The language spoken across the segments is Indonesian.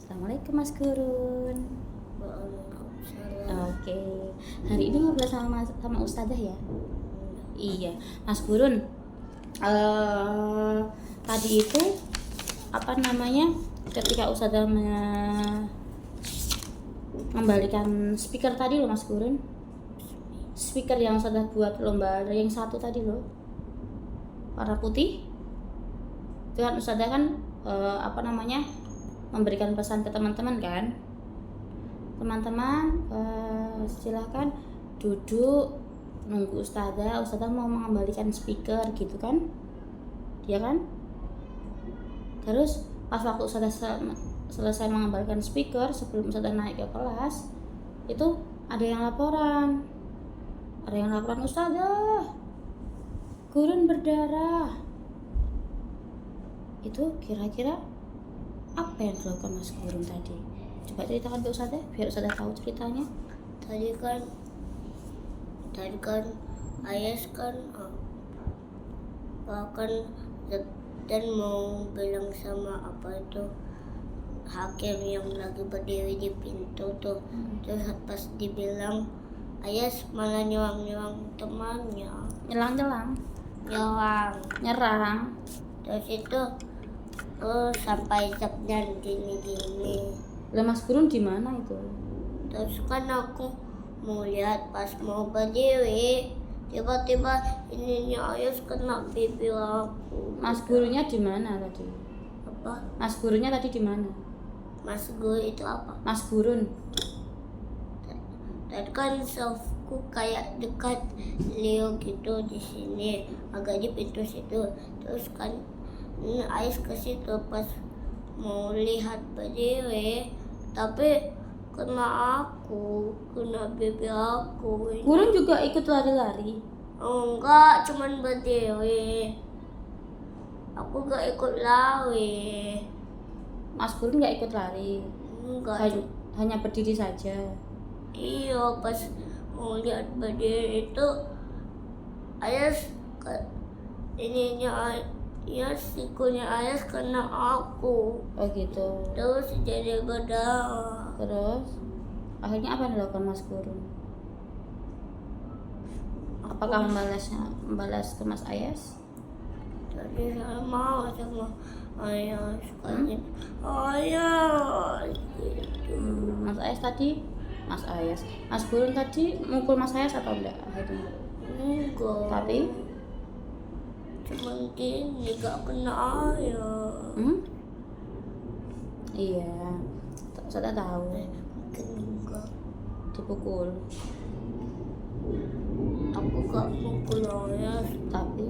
Assalamualaikum Mas Gurun. Waalaikumsalam. Oke, hari ini ngobrol sama Ustazah ya? Iya, Mas Gurun. Tadi itu apa namanya? Ketika Ustazah mengembalikan speaker tadi loh Mas Gurun. Speaker yang Ustazah buat lomba yang satu tadi loh, warna putih. Itu kan Ustazah kan memberikan pesan ke teman-teman kan, teman-teman silahkan duduk nunggu Ustazah mau mengembalikan speaker gitu kan, ya kan. Terus pas waktu Ustazah selesai mengembalikan speaker, sebelum Ustazah naik ke kelas itu ada yang laporan Ustazah, Gurun berdarah. Itu kira-kira apa yang dilakukan Mas Gurun tadi? Coba ceritakan ke Ustazah biar Ustazah tahu ceritanya. Tadi kan Ayas kan bahkan dan mau bilang sama apa itu hakim yang lagi berdiri di pintu tuh. Terus pas dibilang Ayas malah nyerang temannya. Nyerang. Terus itu sampai sabdan gini. Lah Mas Gurun di mana itu? Terus kan aku mau lihat pas mau berdiri, tiba-tiba ininya Ayas kena pipi aku. Mas Gurunya di mana tadi? Apa? Mas Gurunya tadi di mana? Mas Guru itu apa? Mas Gurun. Tadi kan selfku kayak dekat Leo gitu di sini, agak di pintu situ. Terus kan Ayas ke situ pas mau lihat berdiri, tapi kena pipi aku. Gurun juga ikut lari-lari? Enggak, cuman berdiri. Aku gak ikut lari. Mas Gurun gak ikut lari? Enggak. Hanya berdiri saja? Iya, pas mau lihat berdiri itu Ayas sikunya Ayas kena aku. Oh gitu. Terus jadi berdarah. Terus akhirnya apa yang dilakukan Mas Gurun? Apakah membalas ke Mas Ayas? Tadi saya mau sama Ayas kasih Ayas gitu. Mas Ayas. Mas Gurun tadi mukul Mas Ayas atau enggak akhirnya? Enggak. Tapi cuman gini gak kena Ayas. Iya. Saya tahu. Mungkin enggak. Dipukul. Aku gak mukul Ayas. Tapi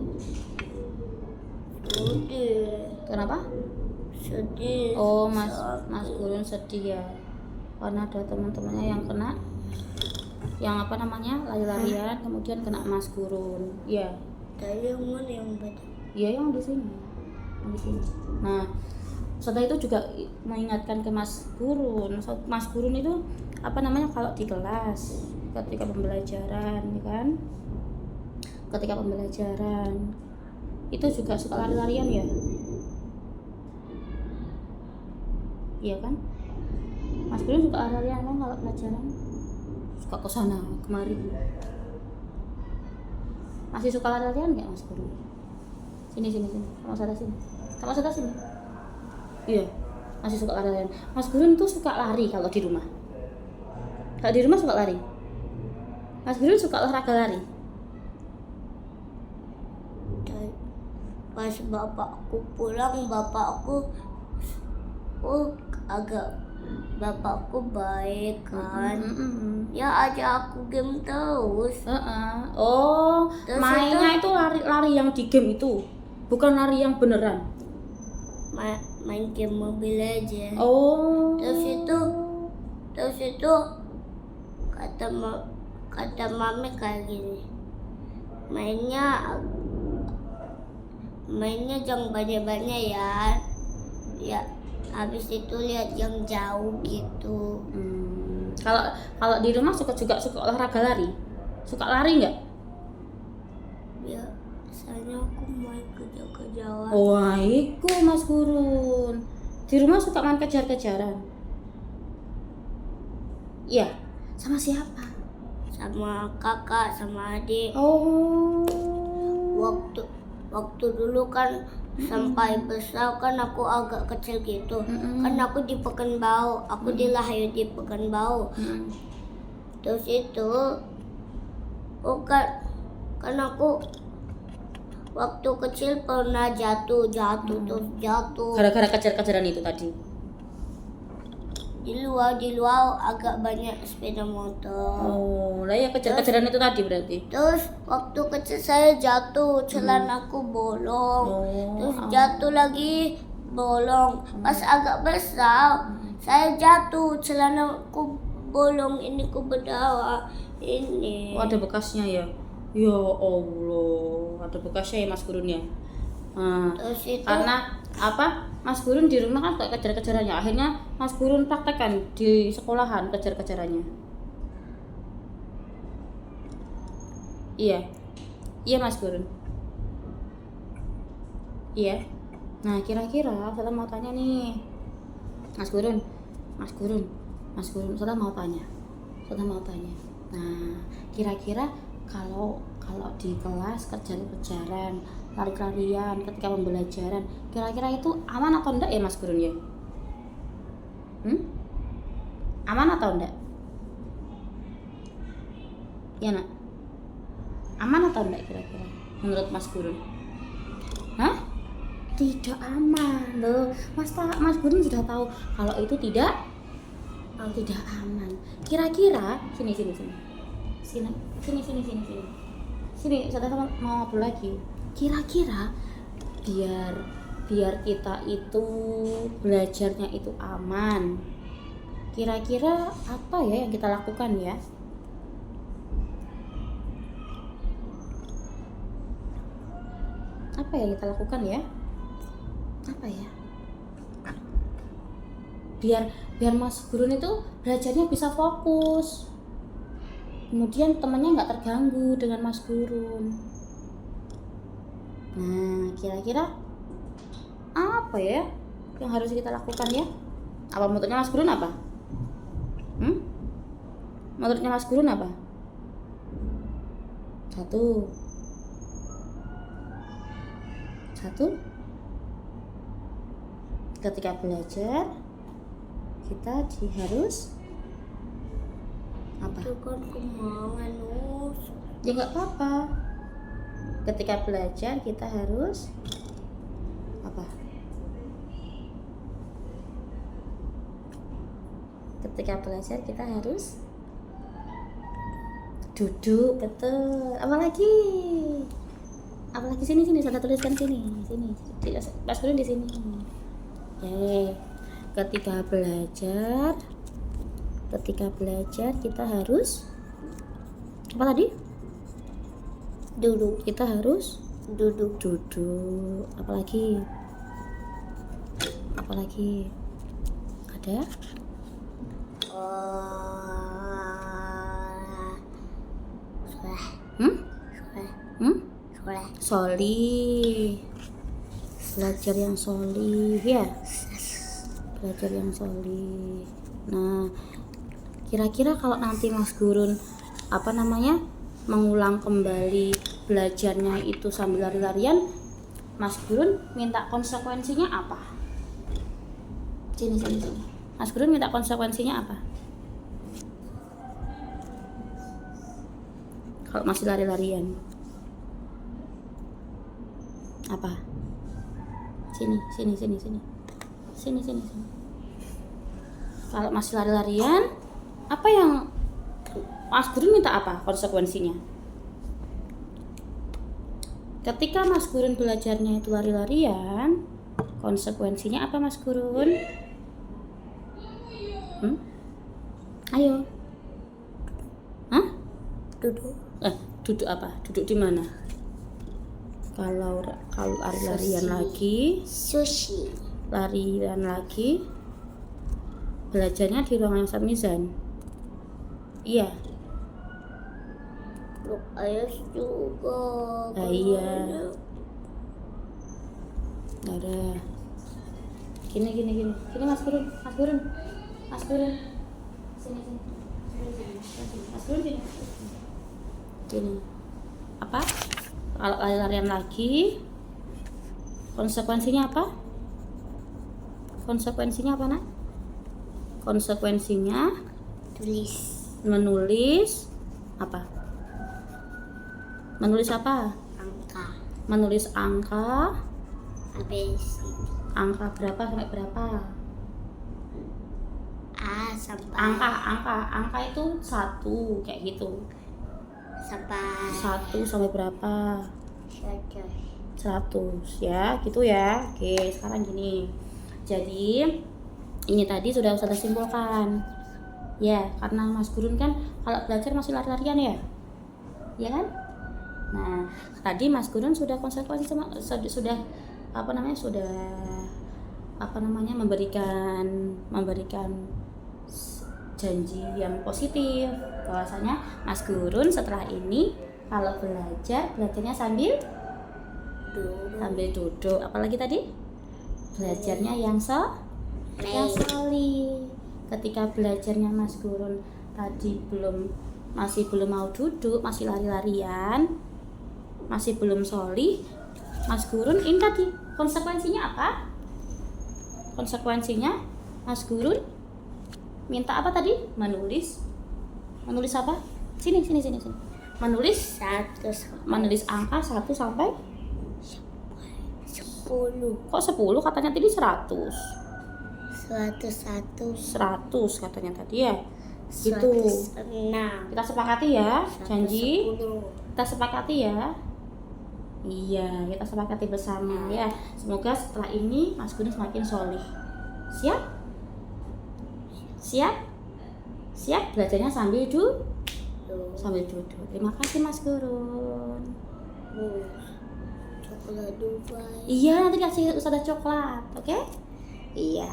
sedih. kenapa? Sedih. Oh, Mas Gurun sedih ya. Karena ada teman-temannya yang kena lari-larian, kemudian kena Mas Gurun. Iya. Tadi yang mana yang beda? Iya, yang di sini. Nah, setelah itu juga mengingatkan ke Mas Gurun. Mas Gurun itu kalau di kelas ketika pembelajaran, ya kan? Ketika pembelajaran itu juga suka lari-larian ya? Iya kan? Mas Gurun suka lari-larian kan kalau pelajaran? Suka ke sana kemari. Masih suka lari-larian nggak Mas Gurun? Sini. Sama saya sini. Iya, masih suka lari-larian. Mas Gurun tuh suka lari kalau di rumah. Kalau di rumah suka lari. Mas Gurun suka olahraga lari. Pas bapakku pulang, bapakku baik kan. Ya ajak aku game terus. Oh, terus mainnya itu lari yang di game itu, bukan lari yang beneran. Main game Mobile Legends. Oh. Terus itu kata mami kayak gini. Mainnya jangan banyak-banyak ya. Ya, habis itu lihat yang jauh gitu. Kalau di rumah suka olahraga lari. Suka lari nggak? Ya, biasanya aku main kejar-kejaran. Wah, iku Mas Gurun. Di rumah suka main kejar-kejaran. Iya. Sama siapa? sama kakak, sama adik. Oh. Waktu dulu kan sampai besar kan aku agak kecil gitu. Kan aku di Pekanbaru, aku dilahir di Pekanbaru. Terus itu, kan aku waktu kecil pernah jatuh terus jatuh. Gara-gara kejar-kejaran itu tadi. Di luar agak banyak sepeda motor. Oh, lah ya kejar-kejaran itu tadi berarti. Terus waktu kecil saya jatuh, celanaku bolong. Terus jatuh lagi bolong. Pas agak besar, saya jatuh, celanaku bolong, ini ku berdarah. Ini. Oh, ada bekasnya ya. Ya Allah, ada bekasnya ya Mas Gurun ya. Nah, Terus itu karena apa? Mas Gurun di rumah kan kayak kejar-kejarannya. Akhirnya Mas Gurun praktekkan di sekolahan kejar-kejarannya. Iya. Iya Mas Gurun. Iya. Nah, kira-kira saya mau tanya nih. Mas Gurun. Saya mau tanya. Nah, kira-kira kalau di kelas kejar-kejaran, lari-larian ketika pembelajaran, kira-kira itu aman atau enggak ya Mas Gurun ya? Aman atau enggak? Ya nak? Aman atau enggak kira-kira menurut Mas Gurun? Hah? Tidak aman loh. Mas Gurun sudah tahu kalau itu tidak aman. Kira-kira sini. Sini, saya mau ngobrol lagi. Kira-kira biar kita itu belajarnya itu aman. Kira-kira apa ya yang kita lakukan ya? Apa yang kita lakukan ya? Apa ya? Biar Mas Gurun itu belajarnya bisa fokus. Kemudian temannya nggak terganggu dengan Mas Gurun. Nah, kira-kira apa ya yang harus kita lakukan ya? Apa menurutnya Mas Gurun apa? Menurutnya Mas Gurun apa? Satu. Ketika belajar kita harus apa? itu kan kemauan Ya nggak apa-apa. Ketika belajar kita harus apa? Ketika belajar kita harus duduk, betul. Apalagi sini saya tuliskan sini. Mas Gurun di sini. Oke. Ketika belajar kita harus apa tadi? Duduk. Kita harus duduk. Apalagi? Ada? Solih. Belajar yang solih ya. Nah, kira-kira kalau nanti Mas Gurun mengulang kembali belajarnya itu sambil lari-larian, Mas Gurun minta konsekuensinya apa? Sini. Mas Gurun minta konsekuensinya apa? Kalau masih lari-larian apa? Sini. Kalau masih lari-larian, apa yang Mas Gurun minta apa konsekuensinya? Ketika Mas Gurun belajarnya itu lari-larian, konsekuensinya apa Mas Gurun? Ayo. Hah? duduk. Duduk apa? Duduk di mana? Kalau lari-larian lagi, Sushi. larian lagi, belajarnya di ruangan Ustaz Mizan. Iya. Look, ayah juga. Iya. Ada. Gini Mas Gurun. Sini. Mas Gurun gini. Gini. Apa? Kalau lari-larian lagi, konsekuensinya apa? Konsekuensinya apa, Nak? Konsekuensinya Tulis menulis apa? Menulis apa? angka Menulis angka. ABC. Angka berapa sampai berapa? A sampai Angka itu 1 kayak gitu. sampai 1 sampai berapa? 100. 100 ya, gitu ya. Oke, sekarang gini. Jadi ini tadi sudah saya simpulkan. Ya, karena Mas Gurun kan kalau belajar masih lari-larian ya. Ya kan? Nah, tadi Mas Gurun sudah konsekuensi sudah memberikan janji yang positif bahwasanya Mas Gurun setelah ini kalau belajarnya sambil duduk. Apalagi tadi belajarnya yang solih. Ketika belajarnya Mas Gurun tadi masih belum mau duduk, masih lari-larian, masih belum solih, Mas Gurun ini tadi konsekuensinya apa? Konsekuensinya Mas Gurun minta apa tadi? Menulis apa? Sini. Menulis angka 1 sampai 10. kok 10 katanya tadi 100 katanya tadi ya. Gitu. 106. Kita sepakati ya, janji. 110. Kita sepakati ya. Iya, kita sepakati bersama ya. Semoga setelah ini Mas Gurun semakin solih. Siap belajarnya sambil duduk. Terima kasih Mas Gurun. Coklat Dubai. Iya, nanti kasih Ustazah coklat, oke? Iya,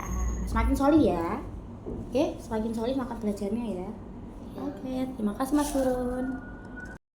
semakin solih ya. Oke, semakin solih makan belajarnya ya. Oke, terima kasih Mas Gurun.